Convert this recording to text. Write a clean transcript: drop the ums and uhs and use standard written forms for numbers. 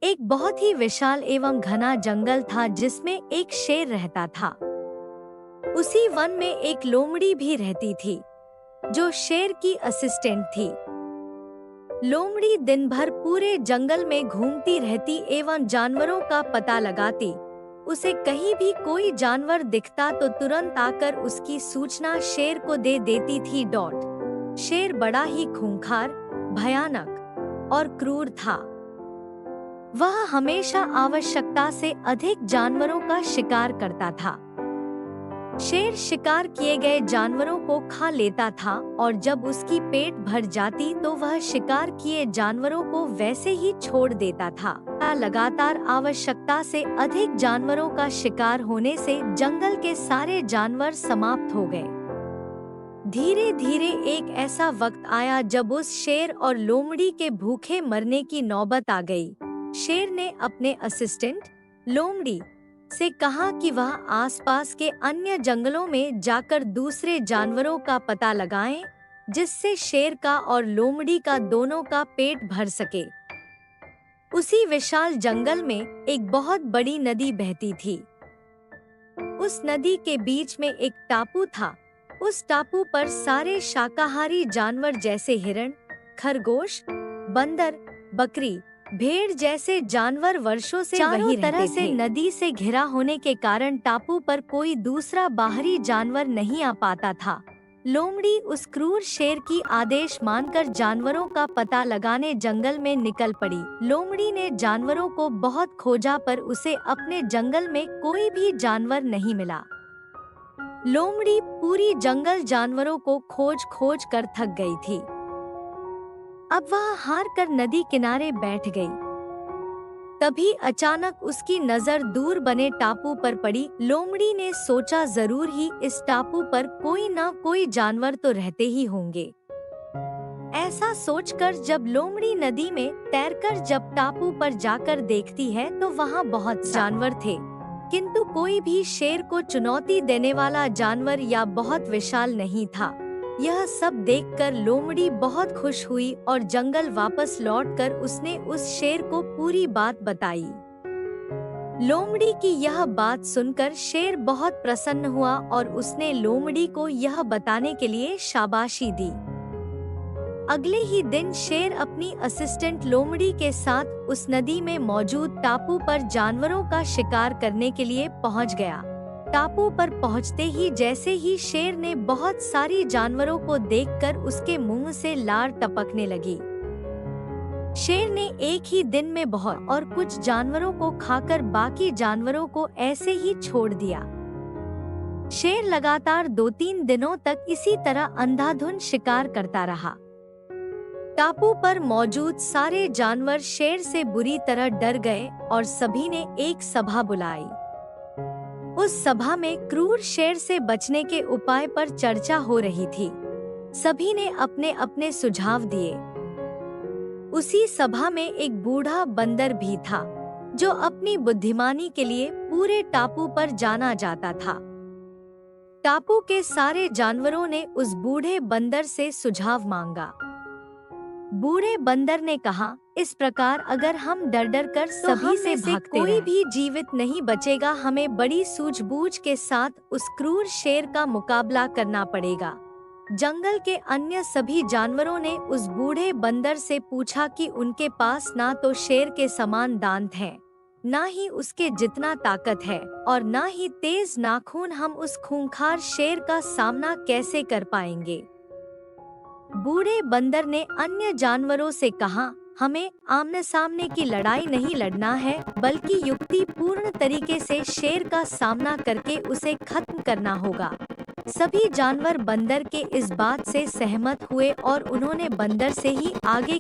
एक बहुत ही विशाल एवं घना जंगल था जिसमें एक शेर रहता था। उसी वन में एक लोमड़ी भी रहती थी जो शेर की असिस्टेंट थी। लोमड़ी दिन भर पूरे जंगल में घूमती रहती एवं जानवरों का पता लगाती। उसे कहीं भी कोई जानवर दिखता तो तुरंत आकर उसकी सूचना शेर को दे देती थी। शेर बड़ा ही खूंखार, भयानक और क्रूर था। वह हमेशा आवश्यकता से अधिक जानवरों का शिकार करता था। शेर शिकार किए गए जानवरों को खा लेता था और जब उसकी पेट भर जाती तो वह शिकार किए जानवरों को वैसे ही छोड़ देता था। लगातार आवश्यकता से अधिक जानवरों का शिकार होने से जंगल के सारे जानवर समाप्त हो गए। धीरे धीरे एक ऐसा वक्त आया जब उस शेर और लोमड़ी के भूखे मरने की नौबत आ गई। शेर ने अपने असिस्टेंट लोमड़ी से कहा कि वह आसपास के अन्य जंगलों में जाकर दूसरे जानवरों का पता लगाएं, जिससे शेर का और लोमड़ी का दोनों का पेट भर सके। उसी विशाल जंगल में एक बहुत बड़ी नदी बहती थी। उस नदी के बीच में एक टापू था। उस टापू पर सारे शाकाहारी जानवर जैसे हिरण, खरगोश, बंदर, बकरी, भेड़ जैसे जानवर वर्षों से वहीं तरह से नदी से घिरा होने के कारण टापू पर कोई दूसरा बाहरी जानवर नहीं आ पाता था। लोमड़ी उस क्रूर शेर की आदेश मानकर जानवरों का पता लगाने जंगल में निकल पड़ी। लोमड़ी ने जानवरों को बहुत खोजा पर उसे अपने जंगल में कोई भी जानवर नहीं मिला। लोमड़ी पूरी जंगल जानवरों को खोज खोज कर थक गई थी। अब वह हार कर नदी किनारे बैठ गई। तभी अचानक उसकी नजर दूर बने टापू पर पड़ी। लोमड़ी ने सोचा जरूर ही इस टापू पर कोई ना कोई जानवर तो रहते ही होंगे। ऐसा सोचकर जब लोमड़ी नदी में तैरकर जब टापू पर जाकर देखती है तो वहाँ बहुत जानवर थे, किंतु कोई भी शेर को चुनौती देने वाला जानवर या बहुत विशाल नहीं था। यह सब देखकर लोमड़ी बहुत खुश हुई और जंगल वापस लौटकर उसने उस शेर को पूरी बात बताई। लोमड़ी की यह बात सुनकर शेर बहुत प्रसन्न हुआ और उसने लोमड़ी को यह बताने के लिए शाबाशी दी। अगले ही दिन शेर अपनी असिस्टेंट लोमड़ी के साथ उस नदी में मौजूद टापू पर जानवरों का शिकार करने के लिए पहुंच गया। टापू पर पहुंचते ही जैसे ही शेर ने बहुत सारी जानवरों को देखकर उसके मुंह से लार टपकने लगी। शेर ने एक ही दिन में बहुत और कुछ जानवरों को खाकर बाकी जानवरों को ऐसे ही छोड़ दिया। शेर लगातार 2-3 दिनों तक इसी तरह अंधाधुंध शिकार करता रहा। टापू पर मौजूद सारे जानवर शेर से बुरी तरह डर गए और सभी ने एक सभा बुलाई। उस सभा में क्रूर शेर से बचने के उपाय पर चर्चा हो रही थी। सभी ने अपने अपने सुझाव दिए। उसी सभा में एक बूढ़ा बंदर भी था जो अपनी बुद्धिमानी के लिए पूरे टापू पर जाना जाता था। टापू के सारे जानवरों ने उस बूढ़े बंदर से सुझाव मांगा। बूढ़े बंदर ने कहा, इस प्रकार अगर हम डर डर कर सभी से भागते कोई भी जीवित नहीं बचेगा। हमें बड़ी सूझबूझ के साथ उस क्रूर शेर का मुकाबला करना पड़ेगा। जंगल के अन्य सभी जानवरों ने उस बूढ़े बंदर से पूछा कि उनके पास ना तो शेर के समान दांत हैं, ना ही उसके जितना ताकत है और ना ही तेज नाखून। हम उस खूंखार शेर का सामना कैसे कर पाएंगे? बूढ़े बंदर ने अन्य जानवरों से कहा, हमें आमने सामने की लड़ाई नहीं लड़ना है, बल्कि युक्ति पूर्ण तरीके से शेर का सामना करके उसे खत्म करना होगा। सभी जानवर बंदर के इस बात से सहमत हुए और उन्होंने बंदर से ही आगे